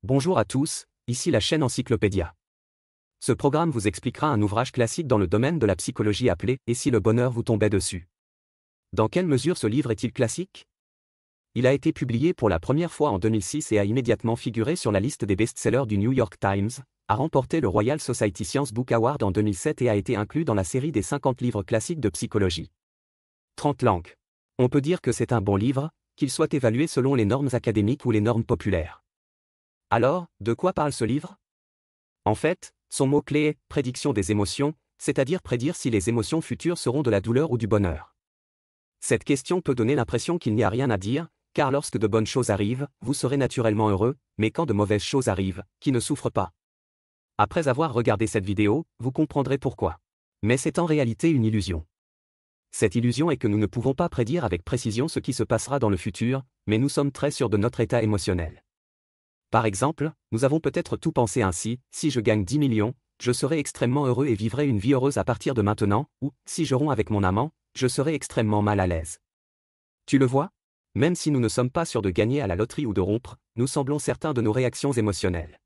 Bonjour à tous, ici la chaîne Encyclopédia. Ce programme vous expliquera un ouvrage classique dans le domaine de la psychologie appelé « Et si le bonheur vous tombait dessus ». Dans quelle mesure ce livre est-il classique? Il a été publié pour la première fois en 2006 et a immédiatement figuré sur la liste des best-sellers du New York Times, a remporté le Royal Society Science Book Award en 2007 et a été inclus dans la série des 50 livres classiques de psychologie. 30 langues. On peut dire que c'est un bon livre, qu'il soit évalué selon les normes académiques ou les normes populaires. Alors, de quoi parle ce livre? En fait, son mot-clé est « prédiction des émotions », c'est-à-dire prédire si les émotions futures seront de la douleur ou du bonheur. Cette question peut donner l'impression qu'il n'y a rien à dire, car lorsque de bonnes choses arrivent, vous serez naturellement heureux, mais quand de mauvaises choses arrivent, qui ne souffre pas? Après avoir regardé cette vidéo, vous comprendrez pourquoi. Mais c'est en réalité une illusion. Cette illusion est que nous ne pouvons pas prédire avec précision ce qui se passera dans le futur, mais nous sommes très sûrs de notre état émotionnel. Par exemple, nous avons peut-être tout pensé ainsi, si je gagne 10 millions, je serai extrêmement heureux et vivrai une vie heureuse à partir de maintenant, ou, si je romps avec mon amant, je serai extrêmement mal à l'aise. Tu le vois? Même si nous ne sommes pas sûrs de gagner à la loterie ou de rompre, nous semblons certains de nos réactions émotionnelles.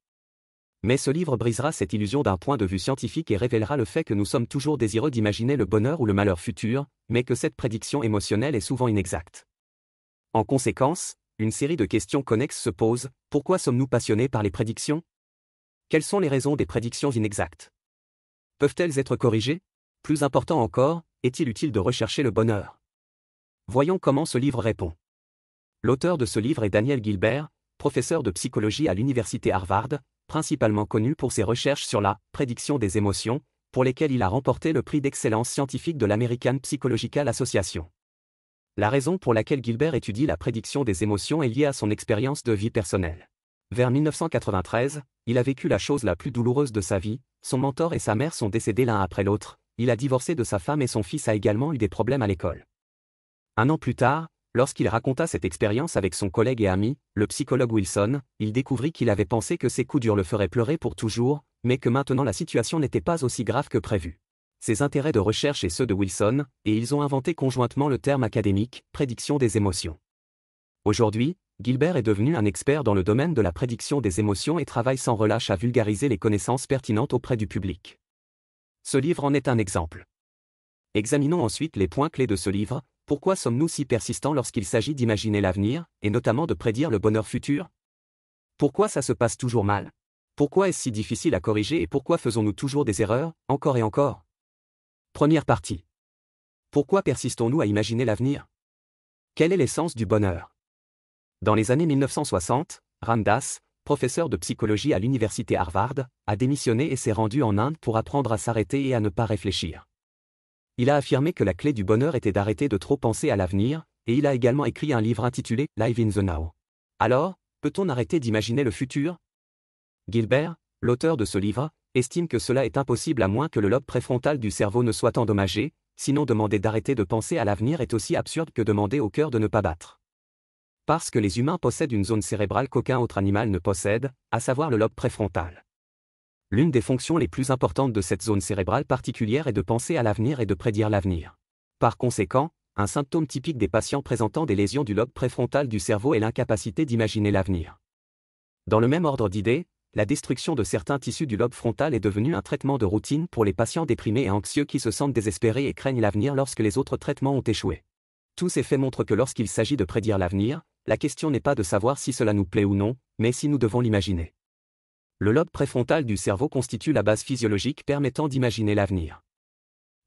Mais ce livre brisera cette illusion d'un point de vue scientifique et révélera le fait que nous sommes toujours désireux d'imaginer le bonheur ou le malheur futur, mais que cette prédiction émotionnelle est souvent inexacte. En conséquence, une série de questions connexes se posent. Pourquoi sommes-nous passionnés par les prédictions? Quelles sont les raisons des prédictions inexactes? Peuvent-elles être corrigées? Plus important encore, est-il utile de rechercher le bonheur? Voyons comment ce livre répond. L'auteur de ce livre est Daniel Gilbert, professeur de psychologie à l'université Harvard, principalement connu pour ses recherches sur la prédiction des émotions, pour lesquelles il a remporté le prix d'excellence scientifique de l'American Psychological Association. La raison pour laquelle Gilbert étudie la prédiction des émotions est liée à son expérience de vie personnelle. Vers 1993, il a vécu la chose la plus douloureuse de sa vie, son mentor et sa mère sont décédés l'un après l'autre, il a divorcé de sa femme et son fils a également eu des problèmes à l'école. Un an plus tard, lorsqu'il raconta cette expérience avec son collègue et ami, le psychologue Wilson, il découvrit qu'il avait pensé que ses coups durs le feraient pleurer pour toujours, mais que maintenant la situation n'était pas aussi grave que prévu. Ses intérêts de recherche et ceux de Wilson, et ils ont inventé conjointement le terme académique « prédiction des émotions ». Aujourd'hui, Gilbert est devenu un expert dans le domaine de la prédiction des émotions et travaille sans relâche à vulgariser les connaissances pertinentes auprès du public. Ce livre en est un exemple. Examinons ensuite les points clés de ce livre. Pourquoi sommes-nous si persistants lorsqu'il s'agit d'imaginer l'avenir, et notamment de prédire le bonheur futur? Pourquoi ça se passe toujours mal? Pourquoi est-ce si difficile à corriger et pourquoi faisons-nous toujours des erreurs, encore et encore? Première partie. Pourquoi persistons-nous à imaginer l'avenir? Quelle est l'essence du bonheur? Dans les années 1960, Ram Dass, professeur de psychologie à l'université Harvard, a démissionné et s'est rendu en Inde pour apprendre à s'arrêter et à ne pas réfléchir. Il a affirmé que la clé du bonheur était d'arrêter de trop penser à l'avenir, et il a également écrit un livre intitulé « Live in the Now ». Alors, peut-on arrêter d'imaginer le futur? Gilbert, l'auteur de ce livre, estime que cela est impossible à moins que le lobe préfrontal du cerveau ne soit endommagé, sinon demander d'arrêter de penser à l'avenir est aussi absurde que demander au cœur de ne pas battre. Parce que les humains possèdent une zone cérébrale qu'aucun autre animal ne possède, à savoir le lobe préfrontal. L'une des fonctions les plus importantes de cette zone cérébrale particulière est de penser à l'avenir et de prédire l'avenir. Par conséquent, un symptôme typique des patients présentant des lésions du lobe préfrontal du cerveau est l'incapacité d'imaginer l'avenir. Dans le même ordre d'idées, la destruction de certains tissus du lobe frontal est devenue un traitement de routine pour les patients déprimés et anxieux qui se sentent désespérés et craignent l'avenir lorsque les autres traitements ont échoué. Tous ces faits montrent que lorsqu'il s'agit de prédire l'avenir, la question n'est pas de savoir si cela nous plaît ou non, mais si nous devons l'imaginer. Le lobe préfrontal du cerveau constitue la base physiologique permettant d'imaginer l'avenir.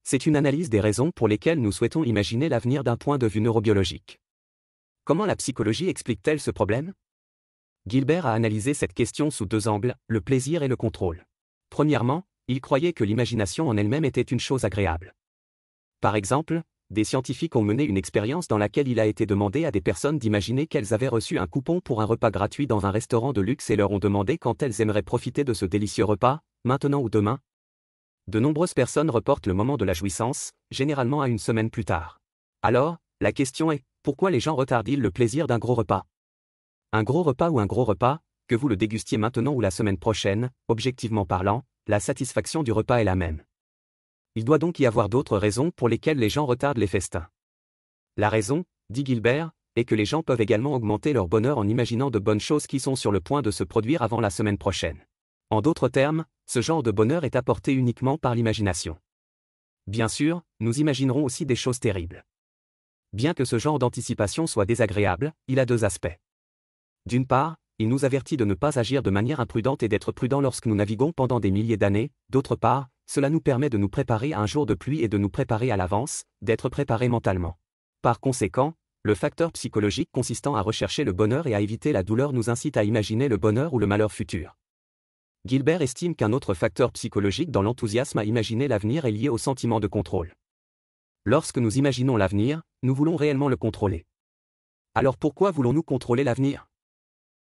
C'est une analyse des raisons pour lesquelles nous souhaitons imaginer l'avenir d'un point de vue neurobiologique. Comment la psychologie explique-t-elle ce problème? Gilbert a analysé cette question sous deux angles, le plaisir et le contrôle. Premièrement, il croyait que l'imagination en elle-même était une chose agréable. Par exemple, des scientifiques ont mené une expérience dans laquelle il a été demandé à des personnes d'imaginer qu'elles avaient reçu un coupon pour un repas gratuit dans un restaurant de luxe et leur ont demandé quand elles aimeraient profiter de ce délicieux repas, maintenant ou demain. De nombreuses personnes reportent le moment de la jouissance, généralement à une semaine plus tard. Alors, la question est, pourquoi les gens retardent-ils le plaisir d'un gros repas? Un gros repas ou un gros repas, que vous le dégustiez maintenant ou la semaine prochaine, objectivement parlant, la satisfaction du repas est la même. Il doit donc y avoir d'autres raisons pour lesquelles les gens retardent les festins. La raison, dit Gilbert, et que les gens peuvent également augmenter leur bonheur en imaginant de bonnes choses qui sont sur le point de se produire avant la semaine prochaine. En d'autres termes, ce genre de bonheur est apporté uniquement par l'imagination. Bien sûr, nous imaginerons aussi des choses terribles. Bien que ce genre d'anticipation soit désagréable, il a deux aspects. D'une part, il nous avertit de ne pas agir de manière imprudente et d'être prudent lorsque nous naviguons pendant des milliers d'années. D'autre part, cela nous permet de nous préparer à un jour de pluie et de nous préparer à l'avance, d'être préparés mentalement. Par conséquent, le facteur psychologique consistant à rechercher le bonheur et à éviter la douleur nous incite à imaginer le bonheur ou le malheur futur. Gilbert estime qu'un autre facteur psychologique dans l'enthousiasme à imaginer l'avenir est lié au sentiment de contrôle. Lorsque nous imaginons l'avenir, nous voulons réellement le contrôler. Alors pourquoi voulons-nous contrôler l'avenir ?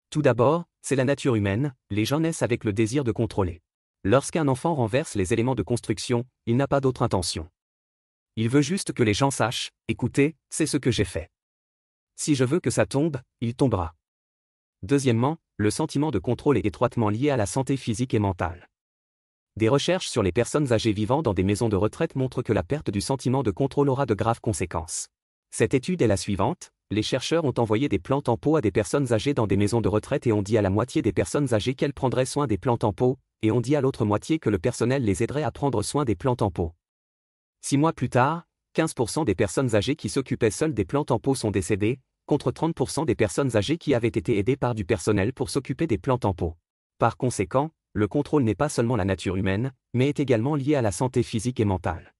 Tout d'abord, c'est la nature humaine, les gens naissent avec le désir de contrôler. Lorsqu'un enfant renverse les éléments de construction, il n'a pas d'autre intention. Il veut juste que les gens sachent, écoutez, c'est ce que j'ai fait. Si je veux que ça tombe, il tombera. Deuxièmement, le sentiment de contrôle est étroitement lié à la santé physique et mentale. Des recherches sur les personnes âgées vivant dans des maisons de retraite montrent que la perte du sentiment de contrôle aura de graves conséquences. Cette étude est la suivante. Les chercheurs ont envoyé des plantes en pot à des personnes âgées dans des maisons de retraite et ont dit à la moitié des personnes âgées qu'elles prendraient soin des plantes en pot, et ont dit à l'autre moitié que le personnel les aiderait à prendre soin des plantes en pot. 6 mois plus tard, 15% des personnes âgées qui s'occupaient seules des plantes en pot sont décédées, contre 30% des personnes âgées qui avaient été aidées par du personnel pour s'occuper des plantes en pot. Par conséquent, le contrôle n'est pas seulement la nature humaine, mais est également lié à la santé physique et mentale.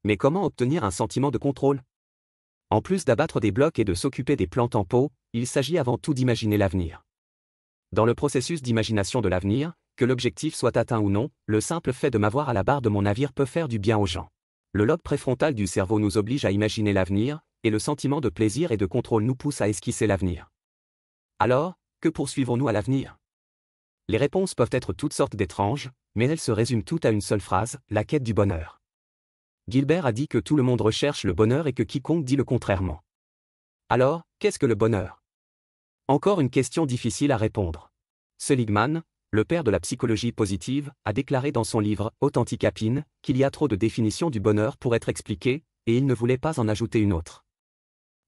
Mais comment obtenir un sentiment de contrôle ? En plus d'abattre des blocs et de s'occuper des plantes en pot, il s'agit avant tout d'imaginer l'avenir. Dans le processus d'imagination de l'avenir, que l'objectif soit atteint ou non, le simple fait de m'avoir à la barre de mon navire peut faire du bien aux gens. Le lobe préfrontal du cerveau nous oblige à imaginer l'avenir, et le sentiment de plaisir et de contrôle nous pousse à esquisser l'avenir. Alors, que poursuivons-nous à l'avenir ? Les réponses peuvent être toutes sortes d'étranges, mais elles se résument toutes à une seule phrase, la quête du bonheur. Gilbert a dit que tout le monde recherche le bonheur et que quiconque dit le contrairement. Alors, qu'est-ce que le bonheur ? Encore une question difficile à répondre. Seligman, le père de la psychologie positive, a déclaré dans son livre « Authenticapine » qu'il y a trop de définitions du bonheur pour être expliquées, et il ne voulait pas en ajouter une autre.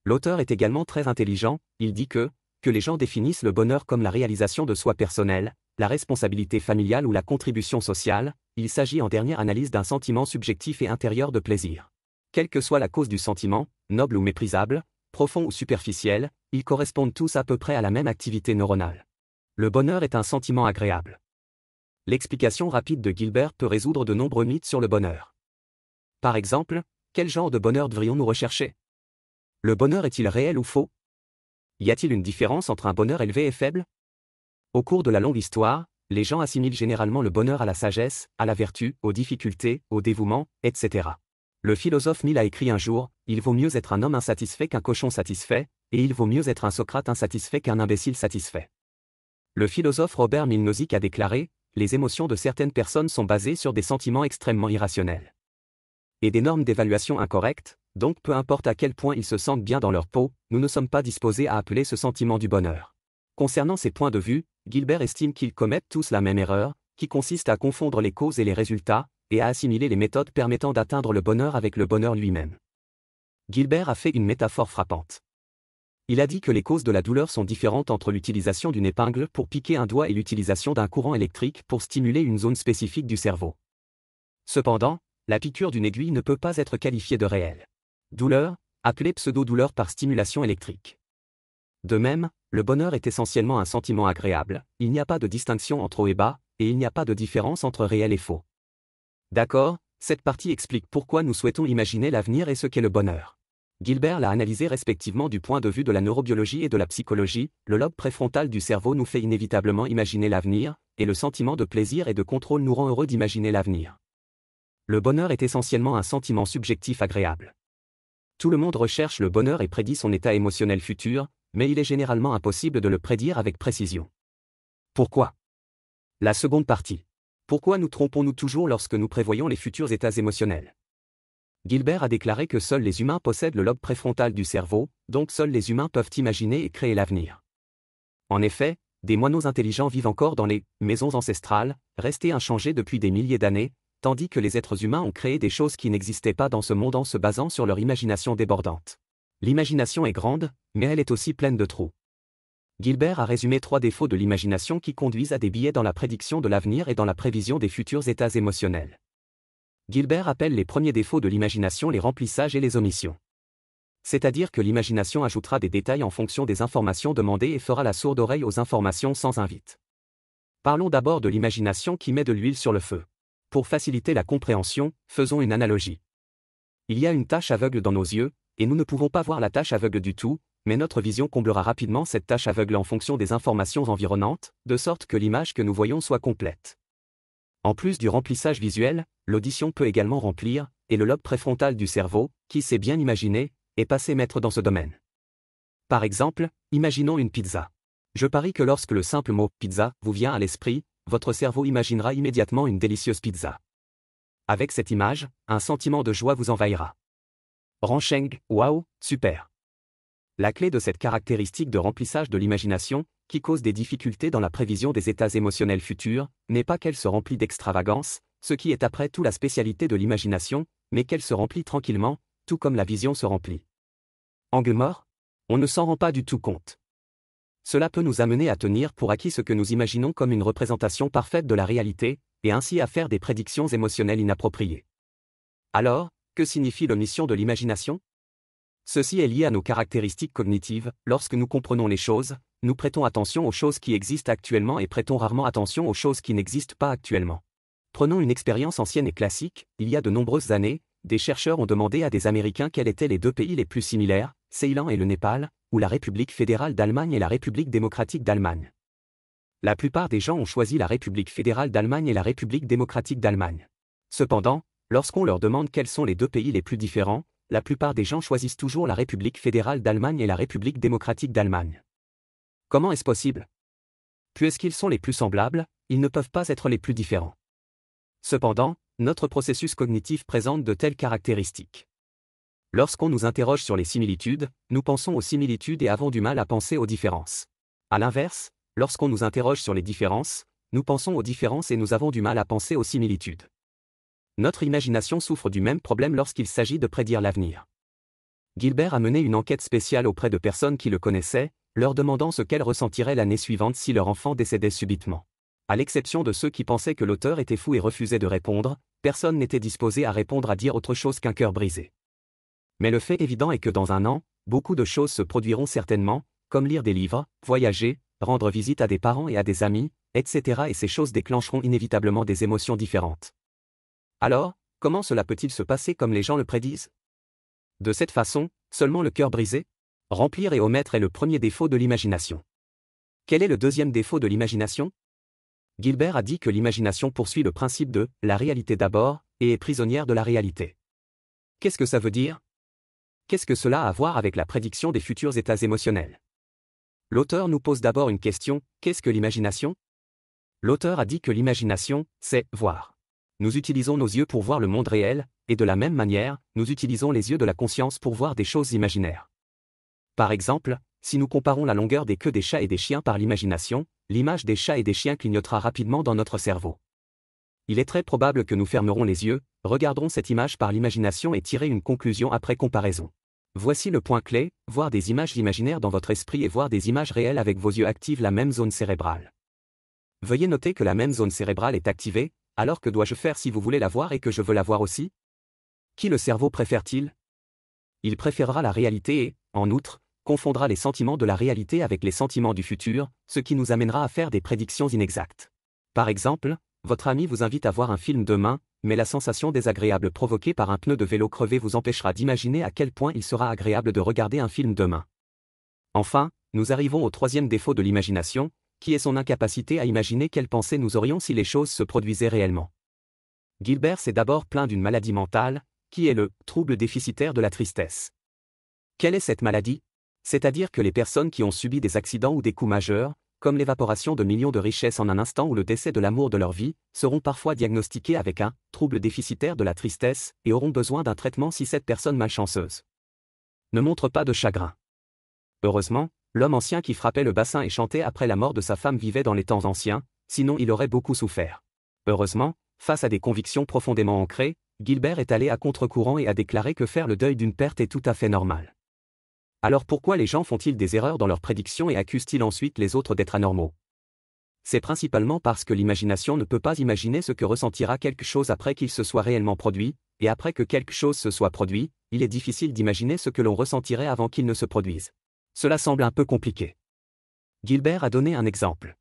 L'auteur est également très intelligent, il dit que les gens définissent le bonheur comme la réalisation de soi personnelle, la responsabilité familiale ou la contribution sociale, il s'agit en dernière analyse d'un sentiment subjectif et intérieur de plaisir. Quelle que soit la cause du sentiment, noble ou méprisable, profond ou superficiel, ils correspondent tous à peu près à la même activité neuronale. Le bonheur est un sentiment agréable. L'explication rapide de Gilbert peut résoudre de nombreux mythes sur le bonheur. Par exemple, quel genre de bonheur devrions-nous rechercher ? Le bonheur est-il réel ou faux ? Y a-t-il une différence entre un bonheur élevé et faible ? Au cours de la longue histoire, les gens assimilent généralement le bonheur à la sagesse, à la vertu, aux difficultés, au dévouement, etc. Le philosophe Mill a écrit un jour, « Il vaut mieux être un homme insatisfait qu'un cochon satisfait, et il vaut mieux être un Socrate insatisfait qu'un imbécile satisfait. » Le philosophe Robert Mill Nozick a déclaré, « Les émotions de certaines personnes sont basées sur des sentiments extrêmement irrationnels. Et des normes d'évaluation incorrectes, donc peu importe à quel point ils se sentent bien dans leur peau, nous ne sommes pas disposés à appeler ce sentiment du bonheur. » Concernant ces points de vue, Gilbert estime qu'ils commettent tous la même erreur, qui consiste à confondre les causes et les résultats, et à assimiler les méthodes permettant d'atteindre le bonheur avec le bonheur lui-même. Gilbert a fait une métaphore frappante. Il a dit que les causes de la douleur sont différentes entre l'utilisation d'une épingle pour piquer un doigt et l'utilisation d'un courant électrique pour stimuler une zone spécifique du cerveau. Cependant, la piqûre d'une aiguille ne peut pas être qualifiée de réelle douleur, appelée pseudo-douleur par stimulation électrique. De même, le bonheur est essentiellement un sentiment agréable, il n'y a pas de distinction entre haut et bas, et il n'y a pas de différence entre réel et faux. D'accord, cette partie explique pourquoi nous souhaitons imaginer l'avenir et ce qu'est le bonheur. Gilbert l'a analysé respectivement du point de vue de la neurobiologie et de la psychologie, le lobe préfrontal du cerveau nous fait inévitablement imaginer l'avenir, et le sentiment de plaisir et de contrôle nous rend heureux d'imaginer l'avenir. Le bonheur est essentiellement un sentiment subjectif agréable. Tout le monde recherche le bonheur et prédit son état émotionnel futur, mais il est généralement impossible de le prédire avec précision. Pourquoi ? La seconde partie. Pourquoi nous trompons-nous toujours lorsque nous prévoyons les futurs états émotionnels ? Gilbert a déclaré que seuls les humains possèdent le lobe préfrontal du cerveau, donc seuls les humains peuvent imaginer et créer l'avenir. En effet, des moineaux intelligents vivent encore dans les maisons ancestrales, restées inchangées depuis des milliers d'années, tandis que les êtres humains ont créé des choses qui n'existaient pas dans ce monde en se basant sur leur imagination débordante. L'imagination est grande, mais elle est aussi pleine de trous. Gilbert a résumé 3 défauts de l'imagination qui conduisent à des biais dans la prédiction de l'avenir et dans la prévision des futurs états émotionnels. Gilbert appelle les premiers défauts de l'imagination les remplissages et les omissions. C'est-à-dire que l'imagination ajoutera des détails en fonction des informations demandées et fera la sourde oreille aux informations sans invite. Parlons d'abord de l'imagination qui met de l'huile sur le feu. Pour faciliter la compréhension, faisons une analogie. Il y a une tache aveugle dans nos yeux, et nous ne pouvons pas voir la tache aveugle du tout, mais notre vision comblera rapidement cette tache aveugle en fonction des informations environnantes, de sorte que l'image que nous voyons soit complète. En plus du remplissage visuel, l'audition peut également remplir, et le lobe préfrontal du cerveau, qui sait bien imaginer, est passé maître dans ce domaine. Par exemple, imaginons une pizza. Je parie que lorsque le simple mot « pizza » vous vient à l'esprit, votre cerveau imaginera immédiatement une délicieuse pizza. Avec cette image, un sentiment de joie vous envahira. Rencheng, waouh, super. La clé de cette caractéristique de remplissage de l'imagination, qui cause des difficultés dans la prévision des états émotionnels futurs, n'est pas qu'elle se remplit d'extravagance, ce qui est après tout la spécialité de l'imagination, mais qu'elle se remplit tranquillement, tout comme la vision se remplit. Angle mort? On ne s'en rend pas du tout compte. Cela peut nous amener à tenir pour acquis ce que nous imaginons comme une représentation parfaite de la réalité, et ainsi à faire des prédictions émotionnelles inappropriées. Alors, que signifie l'omission de l'imagination? Ceci est lié à nos caractéristiques cognitives. Lorsque nous comprenons les choses, nous prêtons attention aux choses qui existent actuellement et prêtons rarement attention aux choses qui n'existent pas actuellement. Prenons une expérience ancienne et classique. Il y a de nombreuses années, des chercheurs ont demandé à des Américains quels étaient les 2 pays les plus similaires, Ceylan et le Népal, ou la République fédérale d'Allemagne et la République démocratique d'Allemagne. La plupart des gens ont choisi la République fédérale d'Allemagne et la République démocratique d'Allemagne. Cependant, lorsqu'on leur demande quels sont les 2 pays les plus différents, la plupart des gens choisissent toujours la République fédérale d'Allemagne et la République démocratique d'Allemagne. Comment est-ce possible? Puisqu'ils sont les plus semblables, ils ne peuvent pas être les plus différents. Cependant, notre processus cognitif présente de telles caractéristiques. Lorsqu'on nous interroge sur les similitudes, nous pensons aux similitudes et avons du mal à penser aux différences. À l'inverse, lorsqu'on nous interroge sur les différences, nous pensons aux différences et nous avons du mal à penser aux similitudes. Notre imagination souffre du même problème lorsqu'il s'agit de prédire l'avenir. Gilbert a mené une enquête spéciale auprès de personnes qui le connaissaient, leur demandant ce qu'elles ressentiraient l'année suivante si leur enfant décédait subitement. À l'exception de ceux qui pensaient que l'auteur était fou et refusaient de répondre, personne n'était disposé à répondre à dire autre chose qu'un cœur brisé. Mais le fait évident est que dans un an, beaucoup de choses se produiront certainement, comme lire des livres, voyager, rendre visite à des parents et à des amis, etc. et ces choses déclencheront inévitablement des émotions différentes. Alors, comment cela peut-il se passer comme les gens le prédisent? De cette façon, seulement le cœur brisé? Remplir et omettre est le premier défaut de l'imagination. Quel est le deuxième défaut de l'imagination? Gilbert a dit que l'imagination poursuit le principe de « la réalité d'abord » et est prisonnière de la réalité. Qu'est-ce que ça veut dire? Qu'est-ce que cela a à voir avec la prédiction des futurs états émotionnels? L'auteur nous pose d'abord une question, qu'est-ce que l'imagination? L'auteur a dit que l'imagination, c'est « voir ». Nous utilisons nos yeux pour voir le monde réel, et de la même manière, nous utilisons les yeux de la conscience pour voir des choses imaginaires. Par exemple, si nous comparons la longueur des queues des chats et des chiens par l'imagination, l'image des chats et des chiens clignotera rapidement dans notre cerveau. Il est très probable que nous fermerons les yeux, regarderons cette image par l'imagination et tirer une conclusion après comparaison. Voici le point clé, voir des images imaginaires dans votre esprit et voir des images réelles avec vos yeux active la même zone cérébrale. Veuillez noter que la même zone cérébrale est activée, alors que dois-je faire si vous voulez la voir et que je veux la voir aussi? Qui le cerveau préfère-t-il? Il préférera la réalité et, en outre, confondra les sentiments de la réalité avec les sentiments du futur, ce qui nous amènera à faire des prédictions inexactes. Par exemple, votre ami vous invite à voir un film demain, mais la sensation désagréable provoquée par un pneu de vélo crevé vous empêchera d'imaginer à quel point il sera agréable de regarder un film demain. Enfin, nous arrivons au troisième défaut de l'imagination, qui est son incapacité à imaginer quelles pensées nous aurions si les choses se produisaient réellement. Gilbert s'est d'abord plaint d'une maladie mentale, qui est le trouble déficitaire de la tristesse. Quelle est cette maladie? C'est-à-dire que les personnes qui ont subi des accidents ou des coups majeurs, comme l'évaporation de millions de richesses en un instant ou le décès de l'amour de leur vie, seront parfois diagnostiquées avec un trouble déficitaire de la tristesse et auront besoin d'un traitement si cette personne malchanceuse ne montre pas de chagrin. Heureusement, l'homme ancien qui frappait le bassin et chantait après la mort de sa femme vivait dans les temps anciens, sinon il aurait beaucoup souffert. Heureusement, face à des convictions profondément ancrées, Gilbert est allé à contre-courant et a déclaré que faire le deuil d'une perte est tout à fait normal. Alors pourquoi les gens font-ils des erreurs dans leurs prédictions et accusent-ils ensuite les autres d'être anormaux? C'est principalement parce que l'imagination ne peut pas imaginer ce que ressentira quelque chose après qu'il se soit réellement produit, et après que quelque chose se soit produit, il est difficile d'imaginer ce que l'on ressentirait avant qu'il ne se produise. Cela semble un peu compliqué. Gilbert a donné un exemple.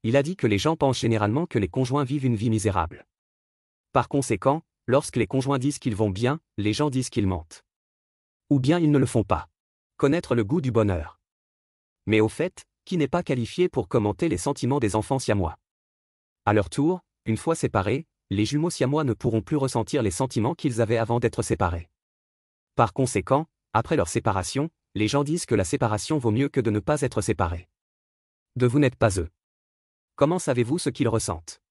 Il a dit que les gens pensent généralement que les conjoints vivent une vie misérable. Par conséquent, lorsque les conjoints disent qu'ils vont bien, les gens disent qu'ils mentent. Ou bien ils ne le font pas. Connaître le goût du bonheur. Mais au fait, qui n'est pas qualifié pour commenter les sentiments des enfants siamois? À leur tour, une fois séparés, les jumeaux siamois ne pourront plus ressentir les sentiments qu'ils avaient avant d'être séparés. Par conséquent, après leur séparation, les gens disent que la séparation vaut mieux que de ne pas être séparés. Vous n'êtes pas eux. Comment savez-vous ce qu'ils ressentent?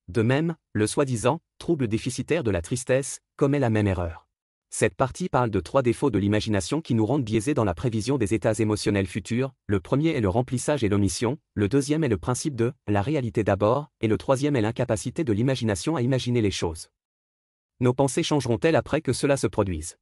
De même, le soi-disant trouble déficitaire de la tristesse commet la même erreur. Cette partie parle de 3 défauts de l'imagination qui nous rendent biaisés dans la prévision des états émotionnels futurs. Le premier est le remplissage et l'omission, le deuxième est le principe de la réalité d'abord, et le troisième est l'incapacité de l'imagination à imaginer les choses. Nos pensées changeront-elles après que cela se produise?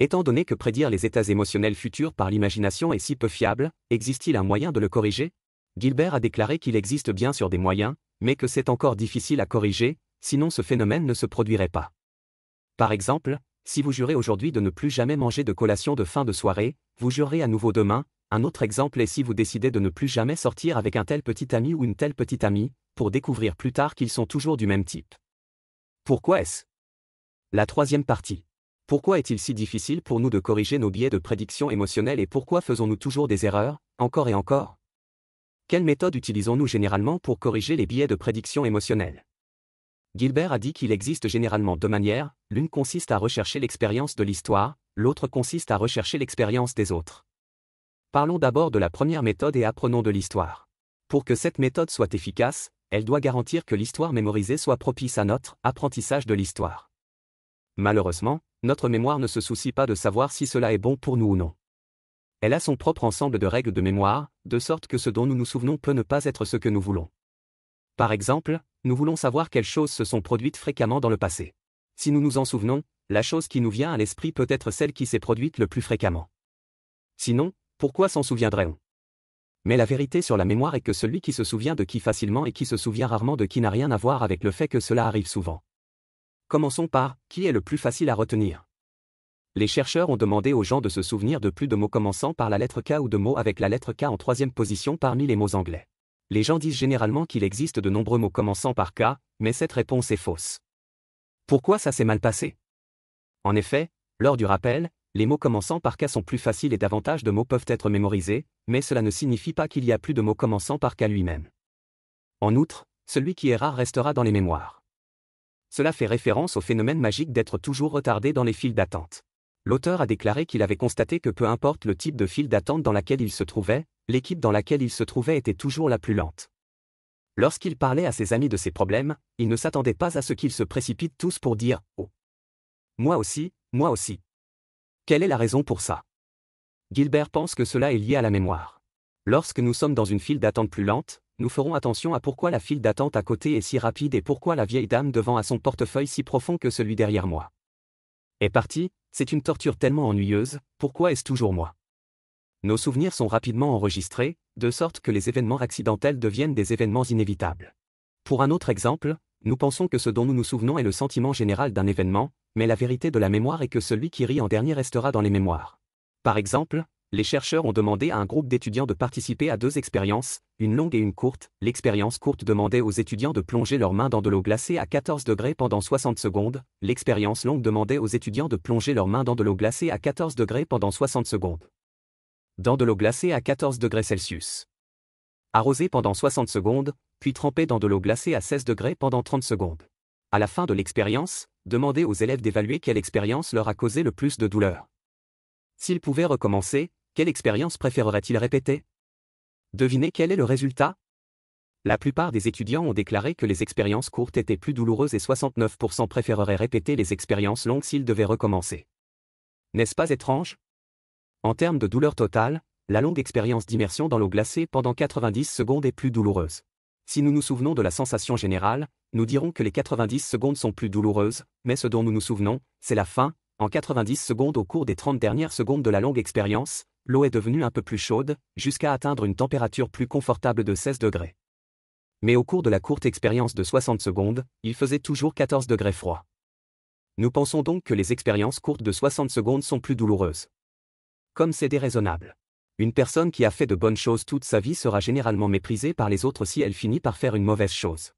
Étant donné que prédire les états émotionnels futurs par l'imagination est si peu fiable, existe-t-il un moyen de le corriger? Gilbert a déclaré qu'il existe bien sûr des moyens, mais que c'est encore difficile à corriger, sinon ce phénomène ne se produirait pas. Par exemple, si vous jurez aujourd'hui de ne plus jamais manger de collation de fin de soirée, vous jurerez à nouveau demain. Un autre exemple est si vous décidez de ne plus jamais sortir avec un tel petit ami ou une telle petite amie, pour découvrir plus tard qu'ils sont toujours du même type. Pourquoi est-ce? La troisième partie. Pourquoi est-il si difficile pour nous de corriger nos biais de prédiction émotionnelle et pourquoi faisons-nous toujours des erreurs, encore et encore? Quelle méthode utilisons-nous généralement pour corriger les biais de prédiction émotionnelle? Gilbert a dit qu'il existe généralement 2 manières, l'une consiste à rechercher l'expérience de l'histoire, l'autre consiste à rechercher l'expérience des autres. Parlons d'abord de la première méthode et apprenons de l'histoire. Pour que cette méthode soit efficace, elle doit garantir que l'histoire mémorisée soit propice à notre apprentissage de l'histoire. Malheureusement, notre mémoire ne se soucie pas de savoir si cela est bon pour nous ou non. Elle a son propre ensemble de règles de mémoire, de sorte que ce dont nous nous souvenons peut ne pas être ce que nous voulons. Par exemple, nous voulons savoir quelles choses se sont produites fréquemment dans le passé. Si nous nous en souvenons, la chose qui nous vient à l'esprit peut être celle qui s'est produite le plus fréquemment. Sinon, pourquoi s'en souviendrait-on? Mais la vérité sur la mémoire est que celui qui se souvient de qui facilement et qui se souvient rarement de qui n'a rien à voir avec le fait que cela arrive souvent. Commençons par qui est le plus facile à retenir. Les chercheurs ont demandé aux gens de se souvenir de plus de mots commençant par la lettre K ou de mots avec la lettre K en 3e position parmi les mots anglais. Les gens disent généralement qu'il existe de nombreux mots commençant par K, mais cette réponse est fausse. Pourquoi ça s'est mal passé? En effet, lors du rappel, les mots commençant par K sont plus faciles et davantage de mots peuvent être mémorisés, mais cela ne signifie pas qu'il y a plus de mots commençant par K lui-même. En outre, celui qui est rare restera dans les mémoires. Cela fait référence au phénomène magique d'être toujours retardé dans les files d'attente. L'auteur a déclaré qu'il avait constaté que peu importe le type de file d'attente dans laquelle il se trouvait, l'équipe dans laquelle il se trouvait était toujours la plus lente. Lorsqu'il parlait à ses amis de ses problèmes, il ne s'attendait pas à ce qu'ils se précipitent tous pour dire « Oh, moi aussi, moi aussi ». Quelle est la raison pour ça? Gilbert pense que cela est lié à la mémoire. Lorsque nous sommes dans une file d'attente plus lente, nous ferons attention à pourquoi la file d'attente à côté est si rapide et pourquoi la vieille dame devant a son portefeuille si profond que celui derrière moi. Est parti, c'est une torture tellement ennuyeuse, pourquoi est-ce toujours moi? Nos souvenirs sont rapidement enregistrés, de sorte que les événements accidentels deviennent des événements inévitables. Pour un autre exemple, nous pensons que ce dont nous nous souvenons est le sentiment général d'un événement, mais la vérité de la mémoire est que celui qui rit en dernier restera dans les mémoires. Par exemple, les chercheurs ont demandé à un groupe d'étudiants de participer à 2 expériences, une longue et une courte. L'expérience courte demandait aux étudiants de plonger leurs mains dans de l'eau glacée à 14 degrés pendant 60 secondes, l'expérience longue demandait aux étudiants de plonger leurs mains dans de l'eau glacée à 14 degrés pendant 60 secondes. Dans de l'eau glacée à 14 degrés Celsius. Arroser pendant 60 secondes, puis tremper dans de l'eau glacée à 16 degrés pendant 30 secondes. À la fin de l'expérience, demandez aux élèves d'évaluer quelle expérience leur a causé le plus de douleur. S'ils pouvaient recommencer, quelle expérience préféreraient-ils répéter? Devinez quel est le résultat? La plupart des étudiants ont déclaré que les expériences courtes étaient plus douloureuses et 69% préféreraient répéter les expériences longues s'ils devaient recommencer. N'est-ce pas étrange? En termes de douleur totale, la longue expérience d'immersion dans l'eau glacée pendant 90 secondes est plus douloureuse. Si nous nous souvenons de la sensation générale, nous dirons que les 90 secondes sont plus douloureuses, mais ce dont nous nous souvenons, c'est la fin, En 90 secondes au cours des 30 dernières secondes de la longue expérience, l'eau est devenue un peu plus chaude, jusqu'à atteindre une température plus confortable de 16 degrés. Mais au cours de la courte expérience de 60 secondes, il faisait toujours 14 degrés froid. Nous pensons donc que les expériences courtes de 60 secondes sont plus douloureuses. Comme c'est déraisonnable. Une personne qui a fait de bonnes choses toute sa vie sera généralement méprisée par les autres si elle finit par faire une mauvaise chose.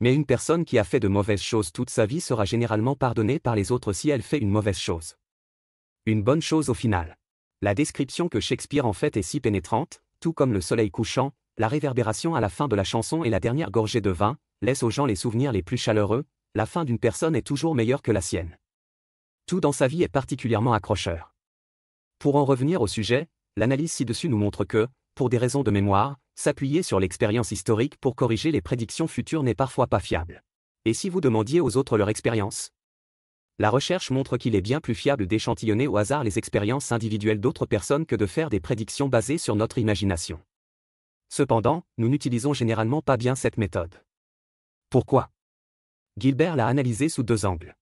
Mais une personne qui a fait de mauvaises choses toute sa vie sera généralement pardonnée par les autres si elle fait une mauvaise chose. Une bonne chose au final. La description que Shakespeare en fait est si pénétrante, tout comme le soleil couchant, la réverbération à la fin de la chanson et la dernière gorgée de vin, laisse aux gens les souvenirs les plus chaleureux, la fin d'une personne est toujours meilleure que la sienne. Tout dans sa vie est particulièrement accrocheur. Pour en revenir au sujet, l'analyse ci-dessus nous montre que, pour des raisons de mémoire, s'appuyer sur l'expérience historique pour corriger les prédictions futures n'est parfois pas fiable. Et si vous demandiez aux autres leur expérience? La recherche montre qu'il est bien plus fiable d'échantillonner au hasard les expériences individuelles d'autres personnes que de faire des prédictions basées sur notre imagination. Cependant, nous n'utilisons généralement pas bien cette méthode. Pourquoi? Gilbert l'a analysé sous deux angles.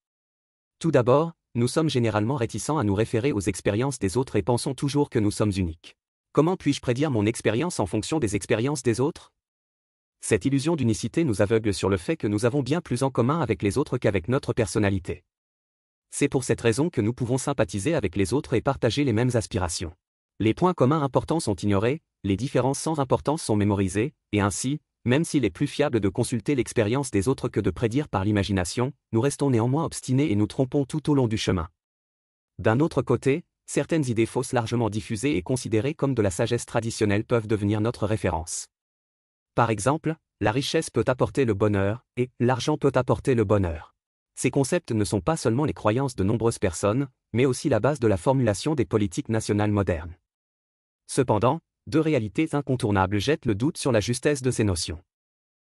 Tout d'abord, nous sommes généralement réticents à nous référer aux expériences des autres et pensons toujours que nous sommes uniques. Comment puis-je prédire mon expérience en fonction des expériences des autres? Cette illusion d'unicité nous aveugle sur le fait que nous avons bien plus en commun avec les autres qu'avec notre personnalité. C'est pour cette raison que nous pouvons sympathiser avec les autres et partager les mêmes aspirations. Les points communs importants sont ignorés, les différences sans importance sont mémorisées, et ainsi, même s'il est plus fiable de consulter l'expérience des autres que de prédire par l'imagination, nous restons néanmoins obstinés et nous trompons tout au long du chemin. D'un autre côté, certaines idées fausses largement diffusées et considérées comme de la sagesse traditionnelle peuvent devenir notre référence. Par exemple, la richesse peut apporter le bonheur, et l'argent peut apporter le bonheur. Ces concepts ne sont pas seulement les croyances de nombreuses personnes, mais aussi la base de la formulation des politiques nationales modernes. Cependant, deux réalités incontournables jettent le doute sur la justesse de ces notions.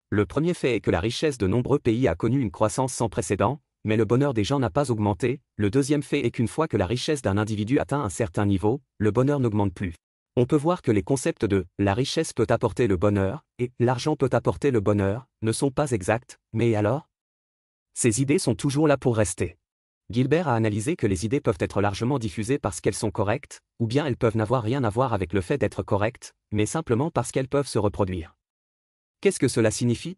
Le premier fait est que la richesse de nombreux pays a connu une croissance sans précédent, mais le bonheur des gens n'a pas augmenté. Le deuxième fait est qu'une fois que la richesse d'un individu atteint un certain niveau, le bonheur n'augmente plus. On peut voir que les concepts de « la richesse peut apporter le bonheur » et « l'argent peut apporter le bonheur » ne sont pas exacts, mais alors? Ces idées sont toujours là pour rester. Gilbert a analysé que les idées peuvent être largement diffusées parce qu'elles sont correctes, ou bien elles peuvent n'avoir rien à voir avec le fait d'être correctes, mais simplement parce qu'elles peuvent se reproduire. Qu'est-ce que cela signifie?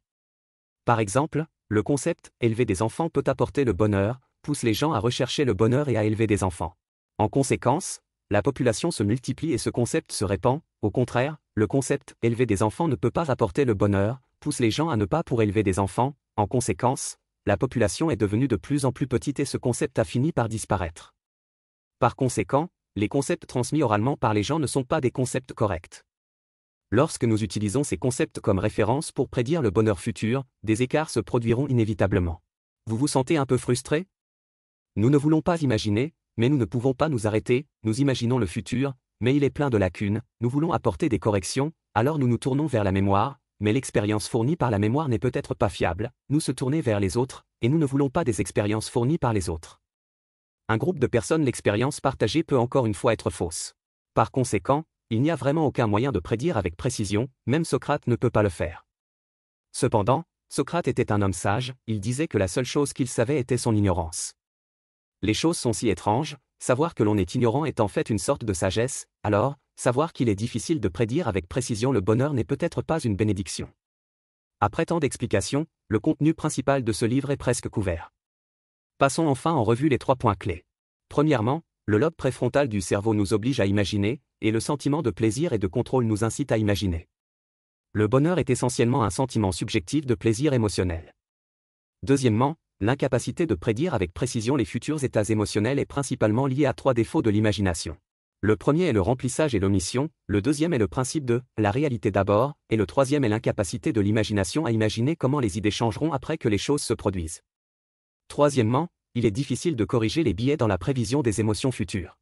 Par exemple, le concept « élever des enfants peut apporter le bonheur » pousse les gens à rechercher le bonheur et à élever des enfants. En conséquence, la population se multiplie et ce concept se répand. Au contraire, le concept « élever des enfants ne peut pas apporter le bonheur » pousse les gens à ne pas pour élever des enfants. En conséquence, la population est devenue de plus en plus petite et ce concept a fini par disparaître. Par conséquent, les concepts transmis oralement par les gens ne sont pas des concepts corrects. Lorsque nous utilisons ces concepts comme référence pour prédire le bonheur futur, des écarts se produiront inévitablement. Vous vous sentez un peu frustré? Nous ne voulons pas imaginer, mais nous ne pouvons pas nous arrêter, nous imaginons le futur, mais il est plein de lacunes, nous voulons apporter des corrections, alors nous nous tournons vers la mémoire, mais l'expérience fournie par la mémoire n'est peut-être pas fiable, nous se tourner vers les autres, et nous ne voulons pas des expériences fournies par les autres. Un groupe de personnes, l'expérience partagée peut encore une fois être fausse. Par conséquent, il n'y a vraiment aucun moyen de prédire avec précision, même Socrate ne peut pas le faire. Cependant, Socrate était un homme sage, il disait que la seule chose qu'il savait était son ignorance. Les choses sont si étranges, savoir que l'on est ignorant est en fait une sorte de sagesse, alors, savoir qu'il est difficile de prédire avec précision le bonheur n'est peut-être pas une bénédiction. Après tant d'explications, le contenu principal de ce livre est presque couvert. Passons enfin en revue les 3 points clés. Premièrement, le lobe préfrontal du cerveau nous oblige à imaginer, et le sentiment de plaisir et de contrôle nous incite à imaginer. Le bonheur est essentiellement un sentiment subjectif de plaisir émotionnel. Deuxièmement, l'incapacité de prédire avec précision les futurs états émotionnels est principalement liée à 3 défauts de l'imagination. Le premier est le remplissage et l'omission, le deuxième est le principe de « la réalité d'abord » et le troisième est l'incapacité de l'imagination à imaginer comment les idées changeront après que les choses se produisent. Troisièmement, il est difficile de corriger les biais dans la prévision des émotions futures.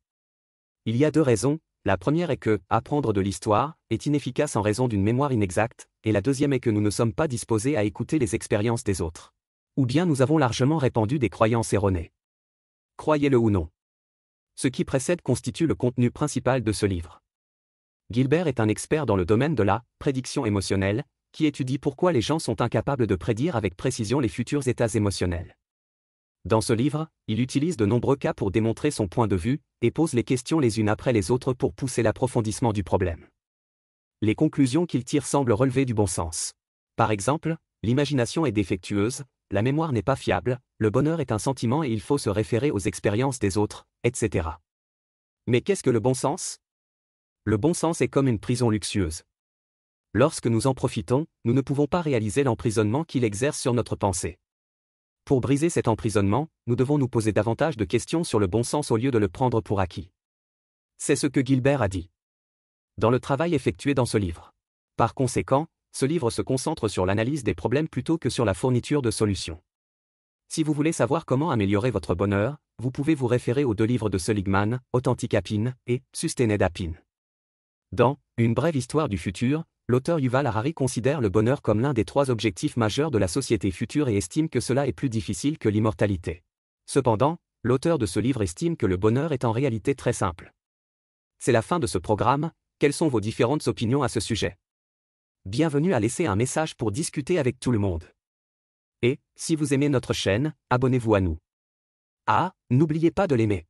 Il y a 2 raisons, la première est que « apprendre de l'histoire » est inefficace en raison d'une mémoire inexacte, et la deuxième est que nous ne sommes pas disposés à écouter les expériences des autres. Ou bien nous avons largement répandu des croyances erronées. Croyez-le ou non. Ce qui précède constitue le contenu principal de ce livre. Gilbert est un expert dans le domaine de la prédiction émotionnelle, qui étudie pourquoi les gens sont incapables de prédire avec précision les futurs états émotionnels. Dans ce livre, il utilise de nombreux cas pour démontrer son point de vue, et pose les questions les unes après les autres pour pousser l'approfondissement du problème. Les conclusions qu'il tire semblent relever du bon sens. Par exemple, l'imagination est défectueuse, la mémoire n'est pas fiable, le bonheur est un sentiment et il faut se référer aux expériences des autres, etc. Mais qu'est-ce que le bon sens? Le bon sens est comme une prison luxueuse. Lorsque nous en profitons, nous ne pouvons pas réaliser l'emprisonnement qu'il exerce sur notre pensée. Pour briser cet emprisonnement, nous devons nous poser davantage de questions sur le bon sens au lieu de le prendre pour acquis. C'est ce que Gilbert a dit dans le travail effectué dans ce livre. Par conséquent, ce livre se concentre sur l'analyse des problèmes plutôt que sur la fourniture de solutions. Si vous voulez savoir comment améliorer votre bonheur, vous pouvez vous référer aux 2 livres de Seligman, Authentic Happiness et Sustained Happiness. Dans Une brève histoire du futur, l'auteur Yuval Harari considère le bonheur comme l'un des 3 objectifs majeurs de la société future et estime que cela est plus difficile que l'immortalité. Cependant, l'auteur de ce livre estime que le bonheur est en réalité très simple. C'est la fin de ce programme. Quelles sont vos différentes opinions à ce sujet? Bienvenue à laisser un message pour discuter avec tout le monde. Et, si vous aimez notre chaîne, abonnez-vous à nous. Ah, n'oubliez pas de l'aimer.